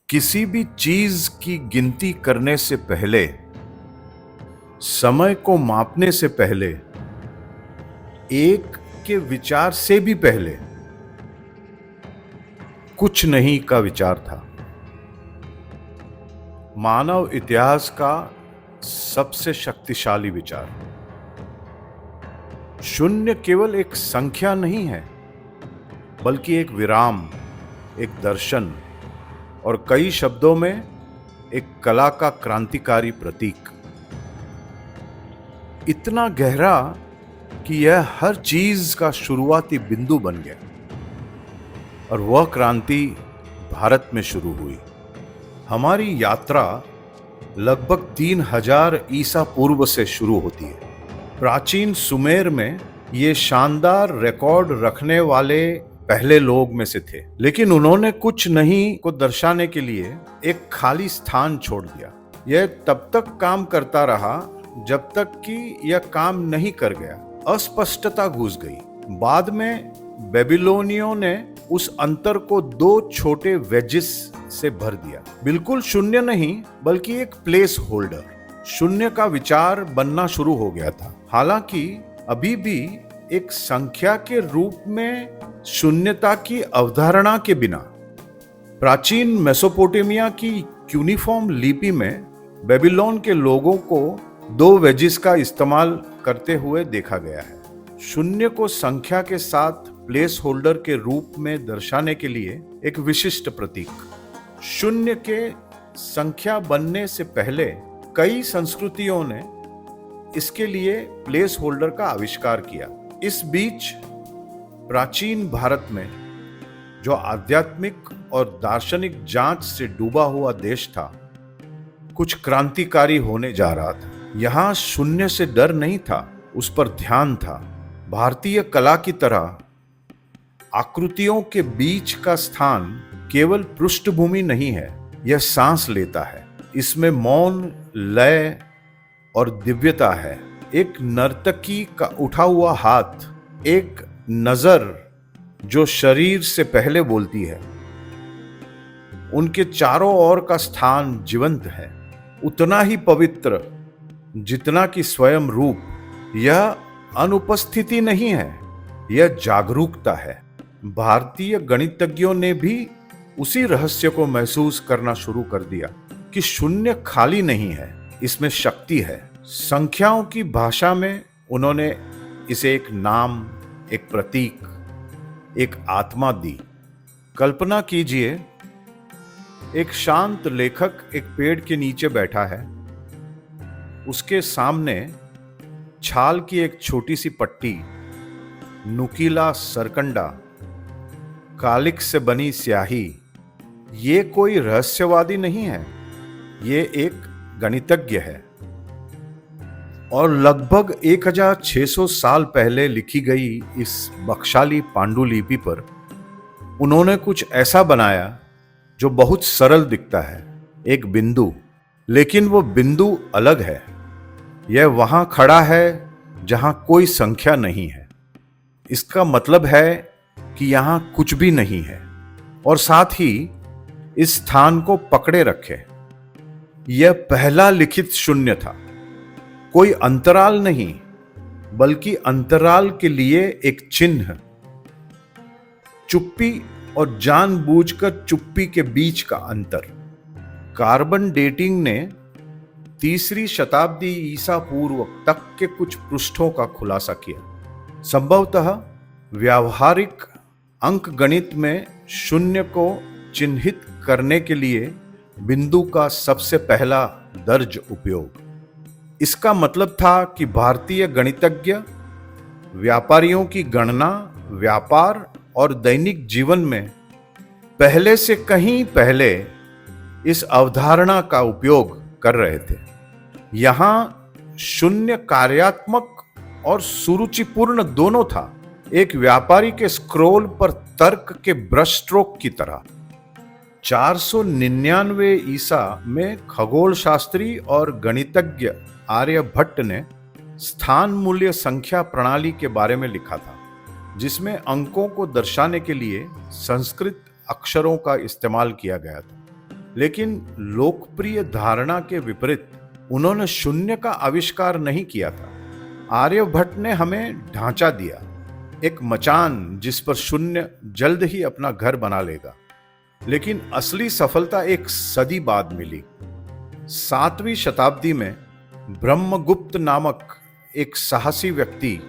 किसी भी चीज की गिनती करने से पहले, समय को मापने से पहले, एक के विचार से भी पहले कुछ नहीं का विचार था। मानव इतिहास का सबसे शक्तिशाली विचार। शून्य केवल एक संख्या नहीं है, बल्कि एक विराम, एक दर्शन और कई शब्दों में एक कला का क्रांतिकारी प्रतीक। इतना गहरा कि यह हर चीज का शुरुआती बिंदु बन गया। और वह क्रांति भारत में शुरू हुई। हमारी यात्रा लगभग 3000 ईसा पूर्व से शुरू होती है। प्राचीन सुमेर में ये शानदार रिकॉर्ड रखने वाले पहले लोग में से थे, लेकिन उन्होंने कुछ नहीं को दर्शाने के लिए एक खाली स्थान छोड़ दिया। यह तब तक काम करता रहा जब तक कि यह काम नहीं कर गया। अस्पष्टता घुस गई। बाद में बेबीलोनियों ने उस अंतर को 2 छोटे वेजेस से भर दिया। बिल्कुल शून्य नहीं, बल्कि एक प्लेस होल्डर। शून्य का विचार बनना शुरू हो गया था। हालांकि अभी भी एक संख्या के रूप में शून्यता की अवधारणा के बिना। प्राचीन मेसोपोटामिया की क्यूनिफॉर्म लिपि में बेबीलोन के लोगों को 2 वेजेस का इस्तेमाल करते हुए देखा गया है। शून्य को संख्या के साथ प्लेस होल्डर के रूप में दर्शाने के लिए एक विशिष्ट प्रतीक। शून्य के संख्या बनने से पहले कई संस्कृतियों ने इसके लिए प्लेस होल्डर का आविष्कार किया। इस बीच प्राचीन भारत में, जो आध्यात्मिक और दार्शनिक जांच से डूबा हुआ देश था, कुछ क्रांतिकारी होने जा रहा था। यहां शून्य से डर नहीं था, उस पर ध्यान था। भारतीय कला की तरह आकृतियों के बीच का स्थान केवल पृष्ठभूमि नहीं है, यह सांस लेता है। इसमें मौन, लय और दिव्यता है। एक नर्तकी का उठा हुआ हाथ, एक नजर जो शरीर से पहले बोलती है। उनके चारों ओर का स्थान जीवंत है, उतना ही पवित्र जितना कि स्वयं रूप। यह अनुपस्थिति नहीं है, यह जागरूकता है। भारतीय गणितज्ञों ने भी उसी रहस्य को महसूस करना शुरू कर दिया कि शून्य खाली नहीं है, इसमें शक्ति है। संख्याओं की भाषा में उन्होंने इसे एक नाम, एक प्रतीक, एक आत्मा दी। कल्पना कीजिए, एक शांत लेखक एक पेड़ के नीचे बैठा है। उसके सामने छाल की एक छोटी सी पट्टी, नुकीला सरकंडा, कालिक से बनी स्याही। ये कोई रहस्यवादी नहीं है, ये एक गणितज्ञ है। और लगभग 1600 साल पहले लिखी गई इस बख्शाली पांडुलिपि पर उन्होंने कुछ ऐसा बनाया जो बहुत सरल दिखता है, एक बिंदु। लेकिन वो बिंदु अलग है। यह वहां खड़ा है जहां कोई संख्या नहीं है। इसका मतलब है कि यहां कुछ भी नहीं है, और साथ ही इस स्थान को पकड़े रखे। यह पहला लिखित शून्य था। कोई अंतराल नहीं, बल्कि अंतराल के लिए एक चिन्ह। चुप्पी और जानबूझकर चुप्पी के बीच का अंतर। कार्बन डेटिंग ने 3री शताब्दी ईसा पूर्व तक के कुछ पृष्ठों का खुलासा किया। संभवतः व्यावहारिक अंकगणित में शून्य को चिन्हित करने के लिए बिंदु का सबसे पहला दर्ज उपयोग। इसका मतलब था कि भारतीय गणितज्ञ व्यापारियों की गणना, व्यापार और दैनिक जीवन में पहले से कहीं पहले इस अवधारणा का उपयोग कर रहे थे। यहां शून्य कार्यात्मक और सुरुचिपूर्ण दोनों था, एक व्यापारी के स्क्रोल पर तर्क के ब्रश स्ट्रोक की तरह। 499 ईसा में खगोल शास्त्री और गणितज्ञ आर्यभट्ट ने स्थान मूल्य संख्या प्रणाली के बारे में लिखा था, जिसमें अंकों को दर्शाने के लिए संस्कृत अक्षरों का इस्तेमाल किया गया था। लेकिन लोकप्रिय धारणा के विपरीत उन्होंने शून्य का आविष्कार नहीं किया था। आर्यभट्ट ने हमें ढांचा दिया, एक मचान जिस पर शून्य जल्द ही अपना घर बना लेगा। लेकिन असली सफलता एक सदी बाद मिली। 7वीं शताब्दी में ब्रह्मगुप्त नामक एक साहसी व्यक्ति,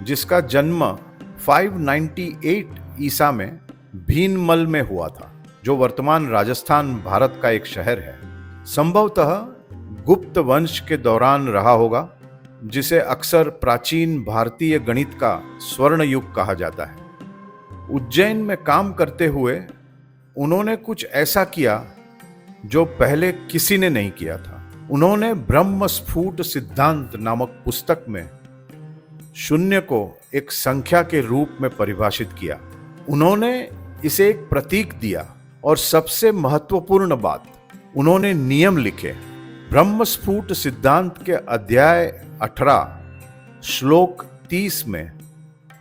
जिसका जन्म 598 ईसा में भीनमल में हुआ था, जो वर्तमान राजस्थान भारत का एक शहर है, संभवतः गुप्त वंश के दौरान रहा होगा, जिसे अक्सर प्राचीन भारतीय गणित का स्वर्ण युग कहा जाता है। उज्जैन में काम करते हुए उन्होंने कुछ ऐसा किया जो पहले किसी ने नहीं किया था। उन्होंने ब्रह्म स्फुट सिद्धांत नामक पुस्तक में शून्य को एक संख्या के रूप में परिभाषित किया। उन्होंने इसे एक प्रतीक दिया और सबसे महत्वपूर्ण बात, उन्होंने नियम लिखे। ब्रह्म स्फुट सिद्धांत के अध्याय 18 श्लोक 30 में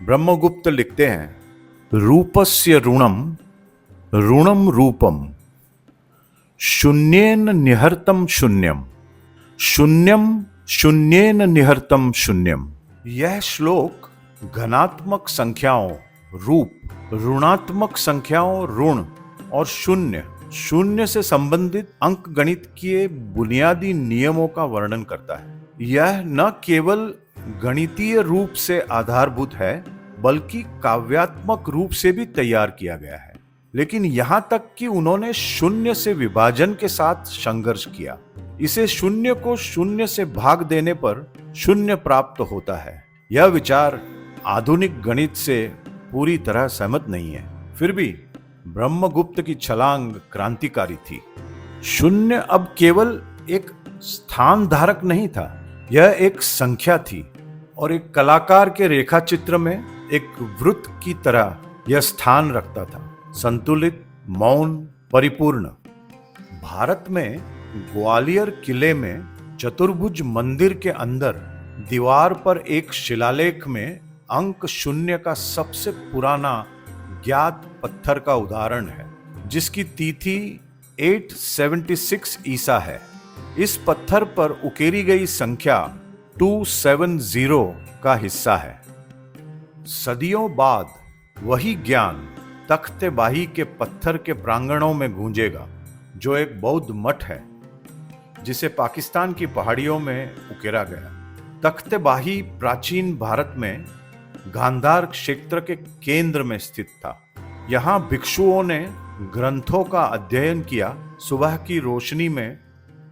ब्रह्मगुप्त लिखते हैं, रूपस्य ऋणम ऋणम रूपम शून्येन निहर्तम शून्यम शून्यम शून्येन निहर्तम शून्यम। यह श्लोक घनात्मक संख्याओं रूप, ऋणात्मक संख्याओं ऋण और शून्य शून्य से संबंधित अंक गणित के बुनियादी नियमों का वर्णन करता है। यह न केवल गणितीय रूप से आधारभूत है, बल्कि काव्यात्मक रूप से भी तैयार किया गया है। लेकिन यहां तक कि उन्होंने शून्य से विभाजन के साथ संघर्ष किया। इसे शून्य को शून्य से भाग देने पर शून्य प्राप्त होता है। यह विचार आधुनिक गणित से पूरी तरह सहमत नहीं है, फिर भी ब्रह्मगुप्त की छलांग क्रांतिकारी थी। शून्य अब केवल एक स्थान धारक नहीं था, यह एक संख्या थी और एक कलाकार के रेखा चित्र में एक वृत्त की तरह यह स्थान रखता था, संतुलित, मौन, परिपूर्ण। भारत में ग्वालियर किले में चतुर्भुज मंदिर के अंदर दीवार पर एक शिलालेख में अंक शून्य का सबसे पुराना ज्ञात पत्थर का उदाहरण है, जिसकी तिथि 876 ईसा है। इस पत्थर पर उकेरी गई संख्या 270 का हिस्सा है। सदियों बाद वही ज्ञान तख्तबाही के पत्थर के प्रांगणों में गूंजेगा, जो एक बौद्ध मठ है जिसे पाकिस्तान की पहाड़ियों में उकेरा गया। तख्तबाही प्राचीन भारत में गांधार क्षेत्र के केंद्र में स्थित था। यहाँ भिक्षुओं ने ग्रंथों का अध्ययन किया, सुबह की रोशनी में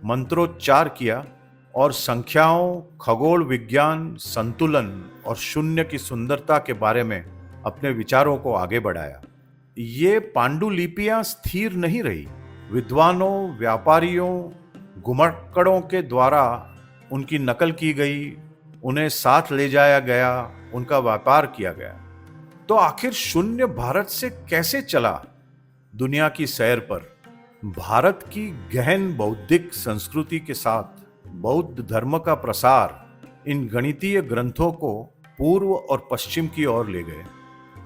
मंत्रोच्चार किया और संख्याओं, खगोल विज्ञान, संतुलन और शून्य की सुंदरता के बारे में अपने विचारों को आगे बढ़ाया। ये पांडुलिपियां स्थिर नहीं रही। विद्वानों, व्यापारियों, घुमक्कड़ों के द्वारा उनकी नकल की गई, उन्हें साथ ले जाया गया, उनका व्यापार किया गया। तो आखिर शून्य भारत से कैसे चला दुनिया की सैर पर? भारत की गहन बौद्धिक संस्कृति के साथ बौद्ध धर्म का प्रसार इन गणितीय ग्रंथों को पूर्व और पश्चिम की ओर ले गए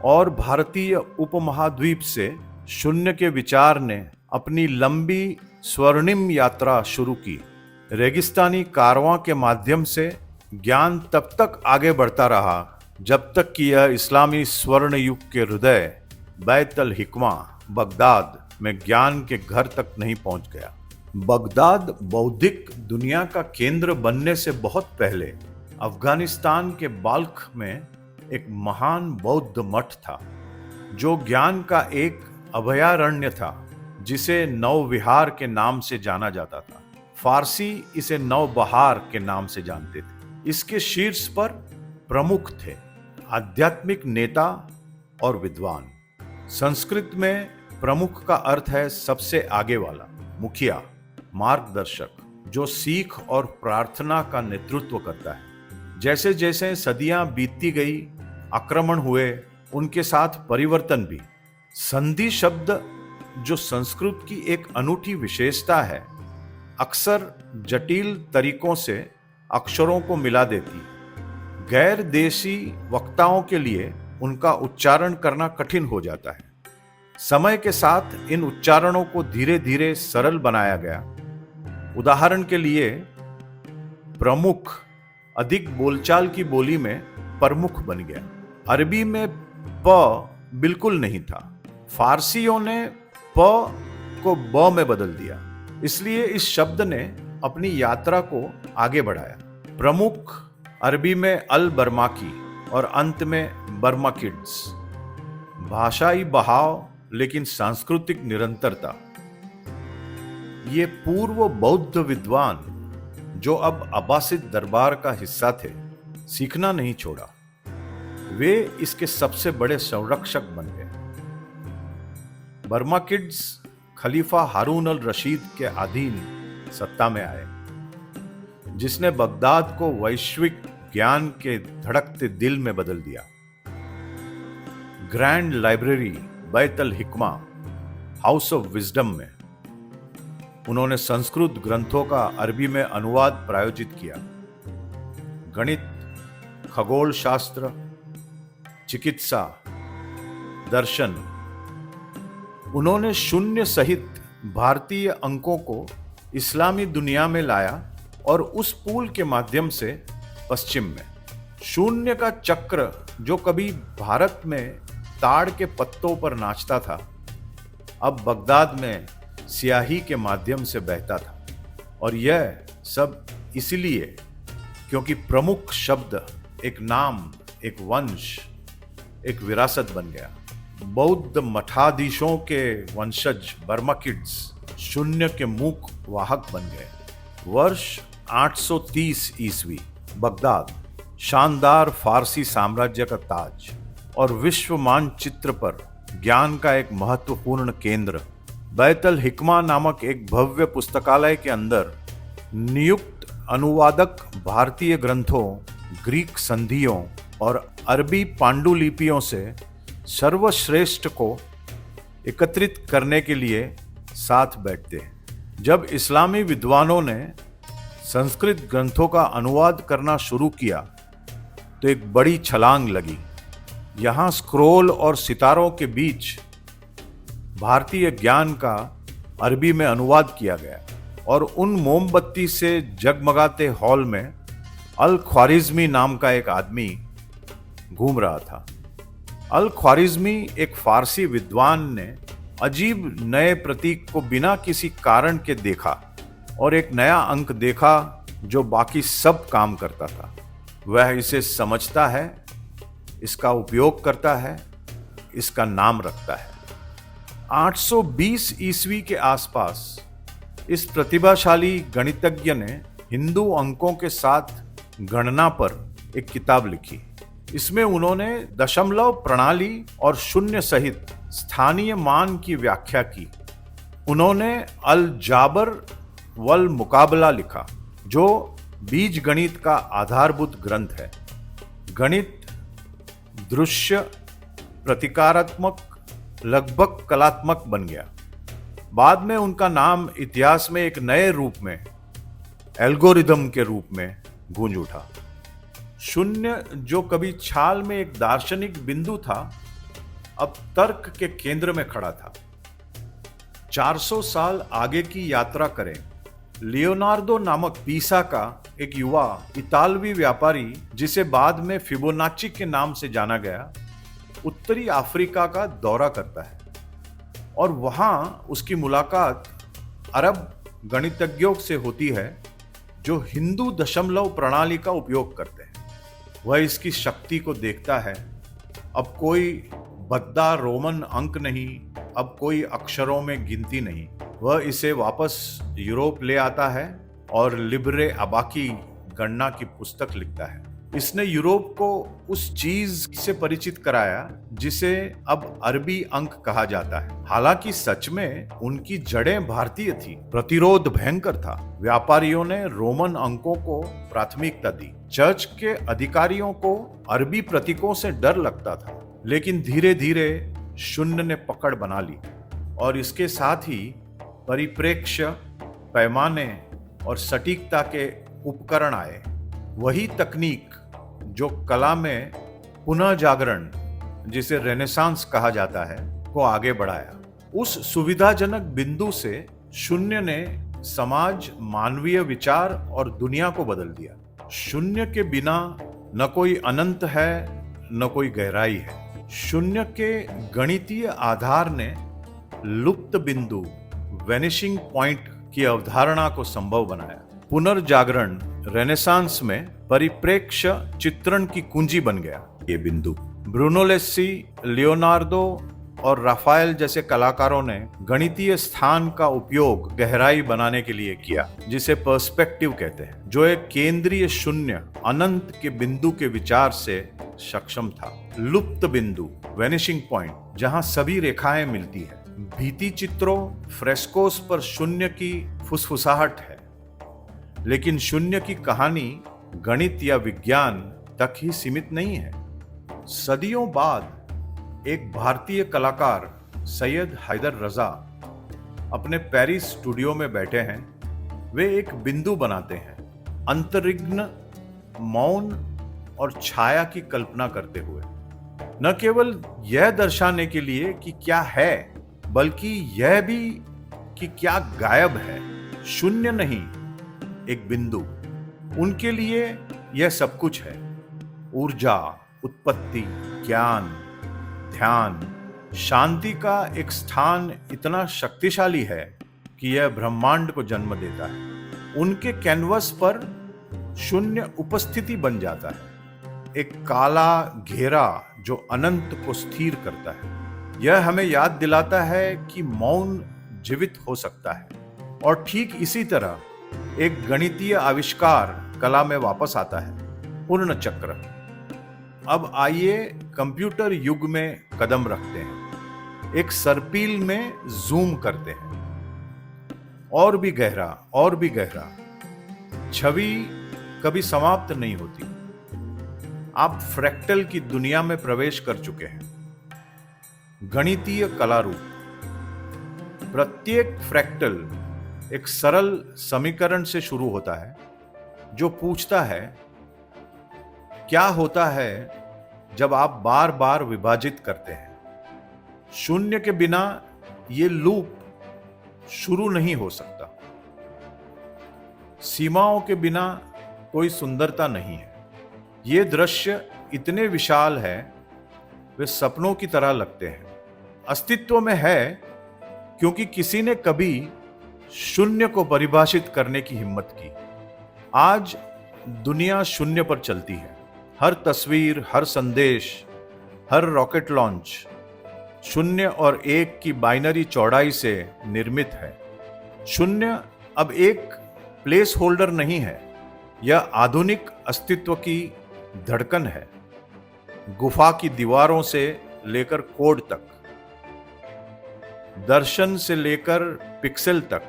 और भारतीय उपमहाद्वीप से शून्य के विचार ने अपनी लंबी स्वर्णिम यात्रा शुरू की। रेगिस्तानी कारवां के माध्यम से ज्ञान तब तक आगे बढ़ता रहा जब तक कि यह इस्लामी स्वर्ण युग के हृदय बैतल हिकमा बगदाद में ज्ञान के घर तक नहीं पहुंच गया। बगदाद बौद्धिक दुनिया का केंद्र बनने से बहुत पहले अफगानिस्तान के बाल्ख में एक महान बौद्ध मठ था, जो ज्ञान का एक अभयारण्य था, जिसे नवविहार के नाम से जाना जाता था। फारसी इसे नवबहार के नाम से जानते थे। इसके शीर्ष पर प्रमुख थे आध्यात्मिक नेता और विद्वान। संस्कृत में प्रमुख का अर्थ है सबसे आगे वाला, मुखिया, मार्गदर्शक, जो सीख और प्रार्थना का नेतृत्व करता है। जैसे जैसे सदियां बीतती गई, आक्रमण हुए, उनके साथ परिवर्तन भी। संधि शब्द, जो संस्कृत की एक अनूठी विशेषता है, अक्सर जटिल तरीकों से अक्षरों को मिला देती है। गैर देशी वक्ताओं के लिए उनका उच्चारण करना कठिन हो जाता है। समय के साथ इन उच्चारणों को धीरे धीरे सरल बनाया गया। उदाहरण के लिए प्रमुख अधिक बोलचाल की बोली में प्रमुख बन गया। अरबी में प बिल्कुल नहीं था। फारसियों ने प को ब में बदल दिया, इसलिए इस शब्द ने अपनी यात्रा को आगे बढ़ाया। प्रमुख अरबी में अल बर्माकी और अंत में बर्मा किड्स। भाषाई बहाव लेकिन सांस्कृतिक निरंतरता। ये पूर्व बौद्ध विद्वान जो अब अब्बासिद दरबार का हिस्सा थे, सीखना नहीं छोड़ा। वे इसके सबसे बड़े संरक्षक बन गए। बर्मा किड्स खलीफा हारून अल रशीद के अधीन सत्ता में आए, जिसने बगदाद को वैश्विक ज्ञान के धड़कते दिल में बदल दिया। ग्रैंड लाइब्रेरी बैत अल हिकमा हाउस ऑफ विजडम में उन्होंने संस्कृत ग्रंथों का अरबी में अनुवाद प्रायोजित किया। गणित, खगोल शास्त्र, चिकित्सा, दर्शन, उन्होंने शून्य सहित भारतीय अंकों को इस्लामी दुनिया में लाया और उस पुल के माध्यम से पश्चिम में शून्य का चक्र जो कभी भारत में ताड़ के पत्तों पर नाचता था, अब बगदाद में स्याही के माध्यम से बहता था। और यह सब इसलिए क्योंकि प्रमुख शब्द एक नाम, एक वंश, एक विरासत बन गया। बौद्ध मठाधीशों के वंशज बर्मा किड्स शून्य के मूक वाहक बन गए। वर्ष 830 ईस्वी, बगदाद शानदार फारसी साम्राज्य का ताज और विश्व मानचित्र पर ज्ञान का एक महत्वपूर्ण केंद्र। बैत अल हिकमा नामक एक भव्य पुस्तकालय के अंदर नियुक्त अनुवादक भारतीय ग्रंथों, ग्रीक संधियों और अरबी पांडुलिपियों से सर्वश्रेष्ठ को एकत्रित करने के लिए साथ बैठते हैं। जब इस्लामी विद्वानों ने संस्कृत ग्रंथों का अनुवाद करना शुरू किया तो एक बड़ी छलांग लगी। यहाँ स्क्रोल और सितारों के बीच भारतीय ज्ञान का अरबी में अनुवाद किया गया और उन मोमबत्ती से जगमगाते हॉल में अल ख्वारिज़मी नाम का एक आदमी घूम रहा था। अल ख्वारिज़मी एक फारसी विद्वान ने अजीब नए प्रतीक को बिना किसी कारण के देखा और एक नया अंक देखा जो बाकी सब काम करता था। वह इसे समझता है, इसका उपयोग करता है, इसका नाम रखता है। 820 ईस्वी के आसपास इस प्रतिभाशाली गणितज्ञ ने हिंदू अंकों के साथ गणना पर एक किताब लिखी। इसमें उन्होंने दशमलव प्रणाली और शून्य सहित स्थानीय मान की व्याख्या की। उन्होंने अल जाबर वल मुकाबला लिखा, जो बीज गणित का आधारभूत ग्रंथ है। गणित दृश्य, प्रतीकात्मक, लगभग कलात्मक बन गया। बाद में उनका नाम इतिहास में एक नए रूप में, एल्गोरिदम के रूप में गूंज उठा। शून्य जो कभी छाल में एक दार्शनिक बिंदु था, अब तर्क के केंद्र में खड़ा था। 400 साल आगे की यात्रा करें। लियोनार्डो नामक पीसा का एक युवा इतालवी व्यापारी, जिसे बाद में फिबोनाची के नाम से जाना गया, उत्तरी अफ्रीका का दौरा करता है और वहां उसकी मुलाकात अरब गणितज्ञों से होती है जो हिंदू दशमलव प्रणाली का उपयोग करते हैं। वह इसकी शक्ति को देखता है। अब कोई भद्दा रोमन अंक नहीं, अब कोई अक्षरों में गिनती नहीं। वह इसे वापस यूरोप ले आता है और लिब्रे अबाकी गणना की पुस्तक लिखता है। इसने यूरोप को उस चीज से परिचित कराया जिसे अब अरबी अंक कहा जाता है। हालांकि सच में उनकी जड़ें भारतीय थी। प्रतिरोध भयंकर था। व्यापारियों ने रोमन अंकों को प्राथमिकता दी। चर्च के अधिकारियों को अरबी प्रतीकों से डर लगता था, लेकिन धीरे धीरे शून्य ने पकड़ बना ली और इसके साथ ही परिप्रेक्ष्य, पैमाने और सटीकता के उपकरण आए। वही तकनीक जो कला में पुनः जागरण, जिसे रेनेसांस कहा जाता है, को आगे बढ़ाया। उस सुविधाजनक बिंदु से शून्य ने समाज, मानवीय विचार और दुनिया को बदल दिया। शून्य के बिना न कोई अनंत है, न कोई गहराई है। शून्य के गणितीय आधार ने लुप्त बिंदु, वेनिशिंग पॉइंट की अवधारणा को संभव बनाया। पुनर्जागरण रेनेसांस में परिप्रेक्ष्य चित्रण की कुंजी बन गया ये बिंदु। ब्रूनोलेस्सी, लियोनार्डो और राफेल जैसे कलाकारों ने गणितीय स्थान का उपयोग गहराई बनाने के लिए किया, जिसे पर्सपेक्टिव कहते हैं, जो एक केंद्रीय शून्य अनंत के बिंदु के विचार से सक्षम था। लुप्त बिंदु, वेनिशिंग पॉइंट, जहां सभी रेखाएं मिलती है। भित्ति चित्रों, फ्रेस्कोस पर शून्य की फुसफुसाहट है, लेकिन शून्य की कहानी गणित या विज्ञान तक ही सीमित नहीं है। सदियों बाद एक भारतीय कलाकार सैयद हैदर रजा अपने पेरिस स्टूडियो में बैठे हैं। वे एक बिंदु बनाते हैं, अंतरिग्न, मौन और छाया की कल्पना करते हुए, न केवल यह दर्शाने के लिए कि क्या है, बल्कि यह भी कि क्या गायब है। शून्य नहीं, एक बिंदु। उनके लिए यह सब कुछ है। ऊर्जा, उत्पत्ति, ज्ञान, ध्यान, शांति का एक स्थान इतना शक्तिशाली है कि यह ब्रह्मांड को जन्म देता है। उनके कैनवस पर शून्य उपस्थिति बन जाता है, एक काला घेरा जो अनंत को स्थिर करता है। यह हमें याद दिलाता है कि मौन जीवित हो सकता है। और ठीक इसी तरह एक गणितीय आविष्कार कला में वापस आता है, पूर्ण चक्र। अब आइए कंप्यूटर युग में कदम रखते हैं, एक सर्पिल में जूम करते हैं, और भी गहरा, और भी गहरा। छवि कभी समाप्त नहीं होती। आप फ्रैक्टल की दुनिया में प्रवेश कर चुके हैं। गणितीय कला रूप। प्रत्येक फ्रैक्टल एक सरल समीकरण से शुरू होता है, जो पूछता है क्या होता है जब आप बार बार विभाजित करते हैं। शून्य के बिना ये लूप शुरू नहीं हो सकता। सीमाओं के बिना कोई सुंदरता नहीं है। ये दृश्य इतने विशाल है, वे सपनों की तरह लगते हैं। अस्तित्व में है क्योंकि किसी ने कभी शून्य को परिभाषित करने की हिम्मत की। आज दुनिया शून्य पर चलती है। हर तस्वीर, हर संदेश, हर रॉकेट लॉन्च शून्य और एक की बाइनरी चौड़ाई से निर्मित है। शून्य अब एक प्लेस होल्डर नहीं है, यह आधुनिक अस्तित्व की धड़कन है। गुफा की दीवारों से लेकर कोड तक, दर्शन से लेकर पिक्सेल तक,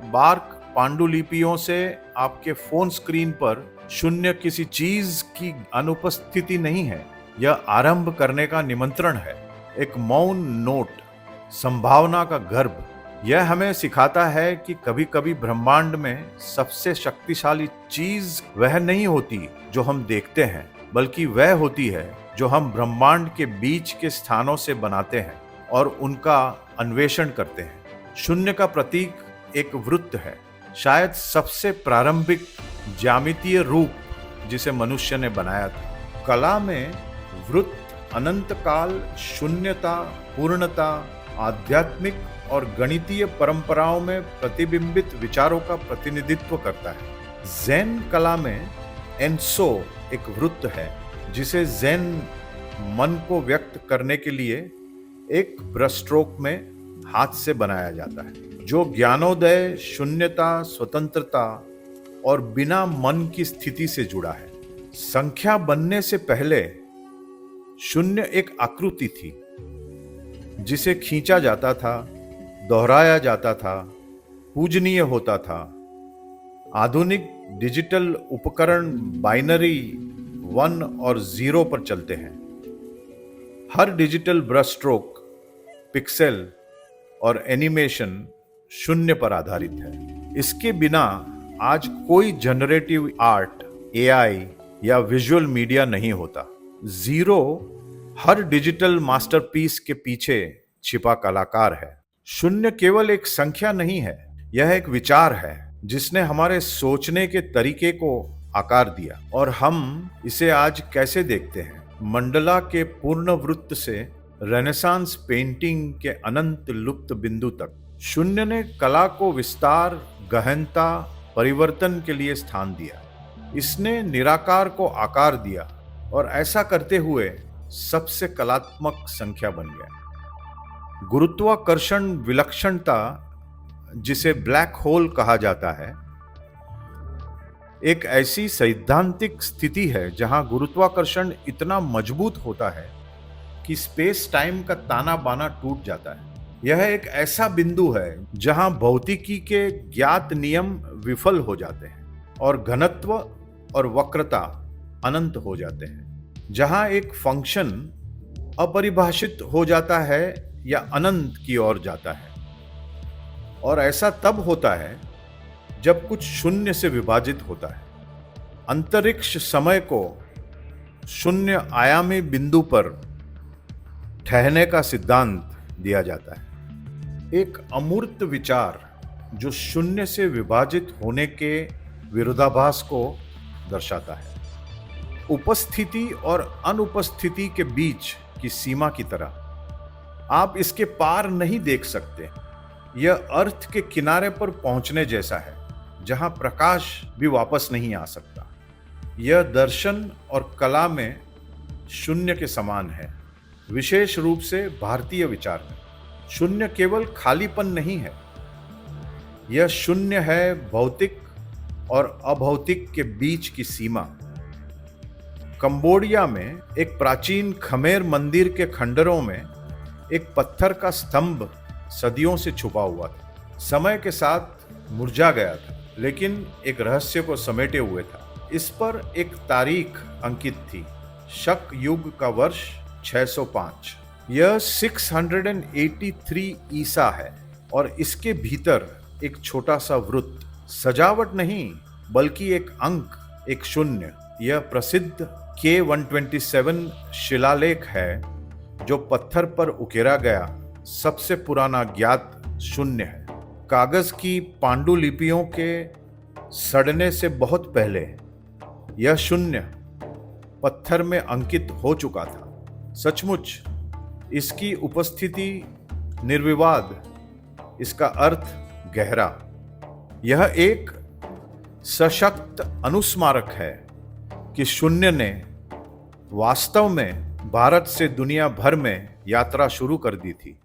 बार्क पांडुलिपियों से आपके फोन स्क्रीन पर, शून्य किसी चीज की अनुपस्थिति नहीं है, यह आरंभ करने का निमंत्रण है। एक मौन नोट, संभावना का गर्भ। यह हमें सिखाता है कि कभी कभी ब्रह्मांड में सबसे शक्तिशाली चीज वह नहीं होती जो हम देखते हैं, बल्कि वह होती है जो हम ब्रह्मांड के बीच के स्थानों से बनाते हैं और उनका अन्वेषण करते हैं। शून्य का प्रतीक एक वृत्त है, शायद सबसे प्रारंभिक ज्यामितीय रूप जिसे मनुष्य ने बनाया था। कला में वृत्त अनंत काल, शून्यता, पूर्णता, आध्यात्मिक और गणितीय परंपराओं में प्रतिबिंबित विचारों का प्रतिनिधित्व करता है। ज़ेन कला में एनसो एक वृत्त है, जिसे ज़ेन मन को व्यक्त करने के लिए एक ब्रश स्ट्रोक में हाथ से बनाया जाता है, जो ज्ञानोदय, शून्यता, स्वतंत्रता और बिना मन की स्थिति से जुड़ा है। संख्या बनने से पहले शून्य एक आकृति थी, जिसे खींचा जाता था, दोहराया जाता था, पूजनीय होता था। आधुनिक डिजिटल उपकरण बाइनरी 1 और 0 पर चलते हैं। हर डिजिटल ब्रश स्ट्रोक, पिक्सेल और एनिमेशन शून्य पर आधारित है। इसके बिना आज कोई जनरेटिव आर्ट, एआई या विजुअल मीडिया नहीं होता। 0 हर डिजिटल मास्टरपीस के पीछे छिपा कलाकार है। शून्य केवल एक संख्या नहीं है, यह एक विचार है जिसने हमारे सोचने के तरीके को आकार दिया। और हम इसे आज कैसे देखते हैं? मंडला के पूर्ण वृत्त से रेनेसांस पेंटिंग के अनंत लुप्त बिंदु तक शून्य ने कला को विस्तार, गहनता, परिवर्तन के लिए स्थान दिया। इसने निराकार को आकार दिया और ऐसा करते हुए सबसे कलात्मक संख्या बन गया। गुरुत्वाकर्षण विलक्षणता, जिसे ब्लैक होल कहा जाता है, एक ऐसी सैद्धांतिक स्थिति है जहां गुरुत्वाकर्षण इतना मजबूत होता है कि स्पेस टाइम का ताना बाना टूट जाता है। यह एक ऐसा बिंदु है जहां भौतिकी के ज्ञात नियम विफल हो जाते हैं और घनत्व और वक्रता अनंत हो जाते हैं, जहां एक फंक्शन अपरिभाषित हो जाता है या अनंत की ओर जाता है। और ऐसा तब होता है जब कुछ शून्य से विभाजित होता है। अंतरिक्ष समय को शून्य आयामी बिंदु पर ठहरने का सिद्धांत दिया जाता है, एक अमूर्त विचार जो शून्य से विभाजित होने के विरोधाभास को दर्शाता है। उपस्थिति और अनुपस्थिति के बीच की सीमा की तरह आप इसके पार नहीं देख सकते। यह अर्थ के किनारे पर पहुंचने जैसा है जहां प्रकाश भी वापस नहीं आ सकता। यह दर्शन और कला में शून्य के समान है, विशेष रूप से भारतीय विचार में। शून्य केवल खालीपन नहीं है, यह शून्य है भौतिक और अभौतिक के बीच की सीमा। कंबोडिया में एक प्राचीन खमेर मंदिर के खंडरों में एक पत्थर का स्तंभ सदियों से छुपा हुआ था। समय के साथ मुरझा गया था, लेकिन एक रहस्य को समेटे हुए था। इस पर एक तारीख अंकित थी, शक युग का वर्ष 605। यह 683 ईसा है और इसके भीतर एक छोटा सा वृत्त, सजावट नहीं बल्कि एक अंक, एक शून्य। यह प्रसिद्ध K127 शिलालेख है जो पत्थर पर उकेरा गया सबसे पुराना ज्ञात शून्य है। कागज की पांडुलिपियों के सड़ने से बहुत पहले यह शून्य पत्थर में अंकित हो चुका था। सचमुच इसकी उपस्थिति निर्विवाद, इसका अर्थ गहरा। यह एक सशक्त अनुस्मारक है कि शून्य ने वास्तव में भारत से दुनिया भर में यात्रा शुरू कर दी थी।